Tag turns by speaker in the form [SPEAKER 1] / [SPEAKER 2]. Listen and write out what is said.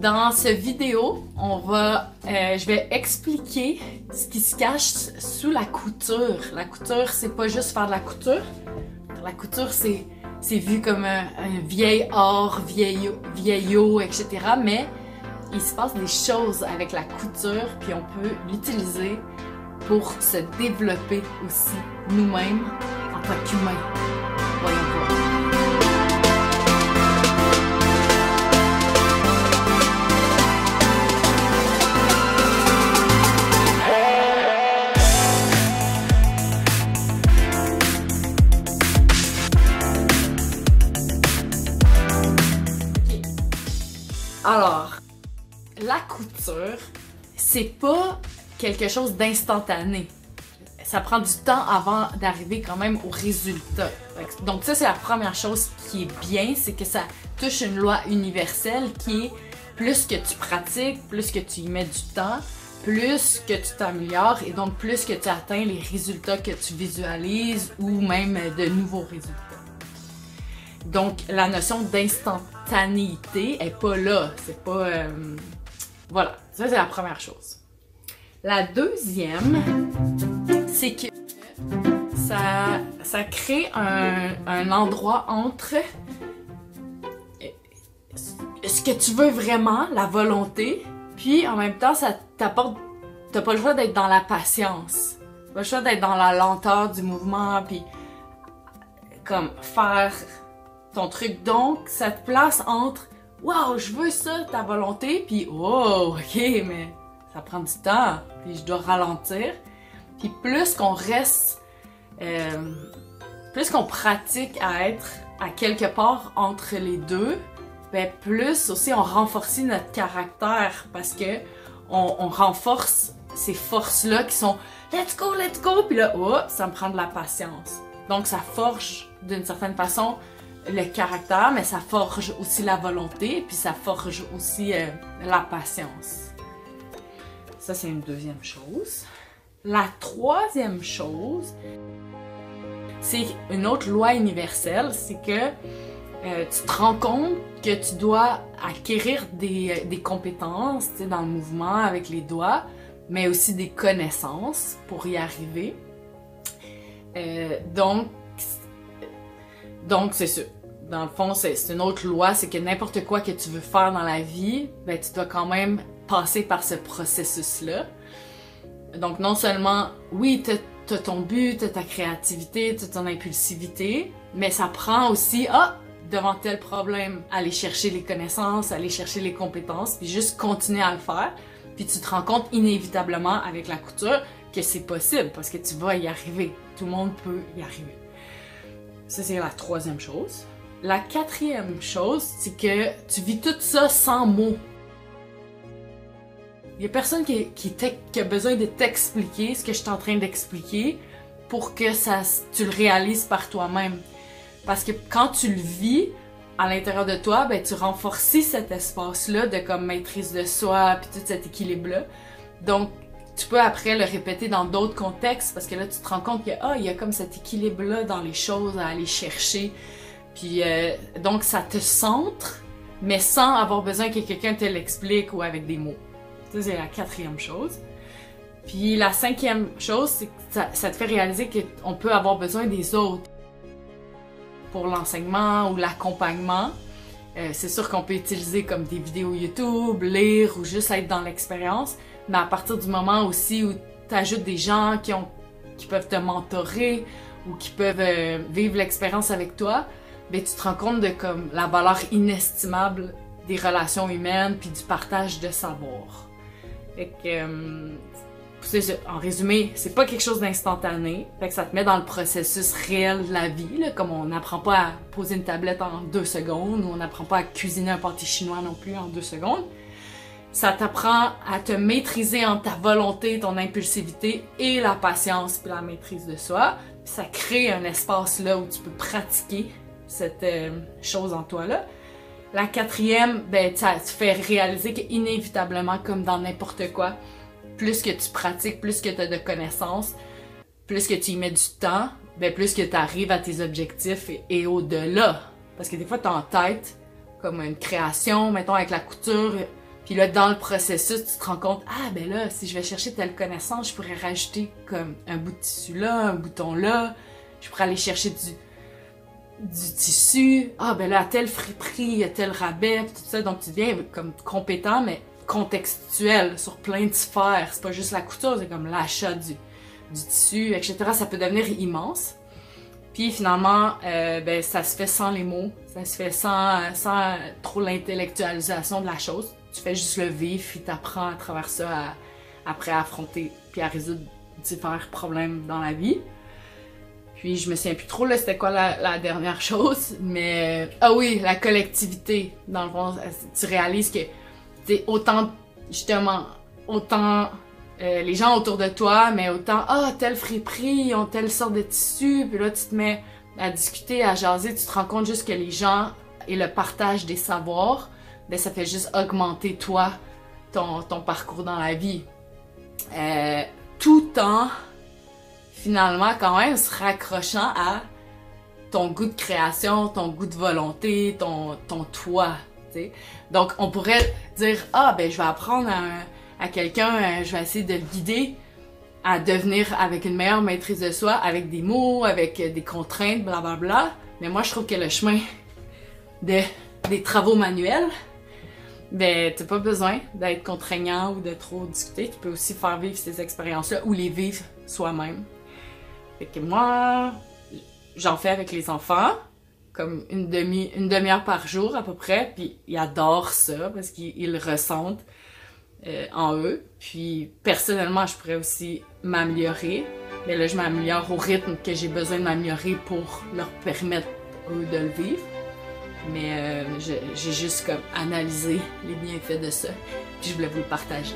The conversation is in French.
[SPEAKER 1] Dans cette vidéo, je vais expliquer ce qui se cache sous la couture. La couture, c'est pas juste faire de la couture. La couture, c'est vu comme un vieil art, vieillot, etc. Mais il se passe des choses avec la couture, puis on peut l'utiliser pour se développer aussi nous-mêmes en tant qu'humains. Voyons voir. Alors, la couture, c'est pas quelque chose d'instantané. Ça prend du temps avant d'arriver quand même au résultat. Donc ça, c'est la première chose qui est bien, c'est que ça touche une loi universelle qui est plus que tu pratiques, plus que tu y mets du temps, plus que tu t'améliores et donc plus que tu atteins les résultats que tu visualises ou même de nouveaux résultats. Donc, la notion d'instantanéité est pas là. C'est pas... Voilà, ça c'est la première chose. La deuxième, c'est que ça crée un endroit entre ce que tu veux vraiment, la volonté, puis en même temps, ça t'apporte... T'as pas le choix d'être dans la patience. T'as pas le choix d'être dans la lenteur du mouvement, puis comme faire... ton truc. Donc, ça te place entre « Wow, je veux ça, ta volonté », puis « Oh, ok, mais ça prend du temps, puis je dois ralentir. » Puis plus qu'on reste, plus qu'on pratique à être à quelque part entre les deux, ben plus aussi on renforce notre caractère parce que on renforce ces forces-là qui sont « Let's go, let's go », puis là « Oh, ça me prend de la patience. » Donc, ça forge d'une certaine façon le caractère, mais ça forge aussi la volonté, puis ça forge aussi la patience. Ça, c'est une deuxième chose. La troisième chose, c'est une autre loi universelle, c'est que tu te rends compte que tu dois acquérir des compétences, tu sais, dans le mouvement avec les doigts, mais aussi des connaissances pour y arriver. Donc c'est ça. Dans le fond, c'est une autre loi, c'est que n'importe quoi que tu veux faire dans la vie, ben tu dois quand même passer par ce processus-là. Donc non seulement, oui, t'as ton but, t'as ta créativité, t'as ton impulsivité, mais ça prend aussi, devant tel problème, aller chercher les connaissances, aller chercher les compétences, puis juste continuer à le faire. Puis tu te rends compte inévitablement avec la couture que c'est possible, parce que tu vas y arriver. Tout le monde peut y arriver. Ça, c'est la troisième chose. La quatrième chose, c'est que tu vis tout ça sans mots. Il n'y a personne qui a besoin de t'expliquer ce que je suis en train d'expliquer pour que tu le réalises par toi-même. Parce que quand tu le vis à l'intérieur de toi, ben, tu renforces cet espace-là de comme maîtrise de soi puis tout cet équilibre-là. Donc, tu peux après le répéter dans d'autres contextes parce que là, tu te rends compte qu'il y a comme cet équilibre-là dans les choses à aller chercher. Puis donc, ça te centre, mais sans avoir besoin que quelqu'un te l'explique ou avec des mots. Ça, c'est la quatrième chose. Puis la cinquième chose, c'est que ça te fait réaliser qu'on peut avoir besoin des autres pour l'enseignement ou l'accompagnement. C'est sûr qu'on peut utiliser comme des vidéos YouTube, lire ou juste être dans l'expérience. Mais à partir du moment aussi où tu ajoutes des gens qui peuvent te mentorer ou qui peuvent vivre l'expérience avec toi, ben tu te rends compte de comme la valeur inestimable des relations humaines puis du partage de savoir. Fait que, en résumé, c'est pas quelque chose d'instantané. Fait que ça te met dans le processus réel de la vie, là, comme on n'apprend pas à poser une tablette en 2 secondes ou on n'apprend pas à cuisiner un pâté chinois non plus en 2 secondes. Ça t'apprend à te maîtriser entre ta volonté, ton impulsivité et la patience puis la maîtrise de soi. Puis ça crée un espace là où tu peux pratiquer cette chose en toi-là. La quatrième, ben, ça te fait réaliser qu'inévitablement, comme dans n'importe quoi, plus que tu pratiques, plus que tu as de connaissances, plus que tu y mets du temps, ben, plus que tu arrives à tes objectifs et au-delà. Parce que des fois, tu as en tête comme une création, mettons avec la couture, Puis là, dans le processus, tu te rends compte, ah ben là, si je vais chercher telle connaissance, je pourrais rajouter comme un bout de tissu là, un bouton là, je pourrais aller chercher du tissu, ah ben là, à tel friperie, il y a tel rabais, pis tout ça, donc tu deviens comme compétent, mais contextuel, sur plein de sphères, c'est pas juste la couture, c'est comme l'achat du tissu, etc. Ça peut devenir immense. Puis finalement, ben ça se fait sans les mots, ça se fait sans trop l'intellectualisation de la chose. Tu fais juste le vivre, puis t'apprends à travers ça après à affronter puis à résoudre différents problèmes dans la vie. Puis je me souviens plus trop là c'était quoi la dernière chose, mais ah oui, la collectivité. Dans le fond, tu réalises que t'es autant justement les gens autour de toi, mais autant telle friperie, ils ont telle sorte de tissu, puis là tu te mets à discuter, à jaser, tu te rends compte juste que les gens et le partage des savoirs, ben ça fait juste augmenter toi ton parcours dans la vie. Tout en finalement quand même se raccrochant à ton goût de création, ton goût de volonté, ton toi, tu sais. Donc on pourrait dire ben je vais apprendre à quelqu'un, je vais essayer de le guider à devenir avec une meilleure maîtrise de soi, avec des mots, avec des contraintes, blablabla. Mais moi je trouve que le chemin des travaux manuels, ben t'as pas besoin d'être contraignant ou de trop discuter, tu peux aussi faire vivre ces expériences-là ou les vivre soi-même. Fait que moi, j'en fais avec les enfants, comme une demi-heure par jour à peu près, puis ils adorent ça parce qu'ils le ressentent en eux. Puis personnellement, je pourrais aussi m'améliorer, mais là je m'améliore au rythme que j'ai besoin de m'améliorer pour leur permettre eux de le vivre. Mais j'ai juste comme analysé les bienfaits de ça, puis je voulais vous le partager.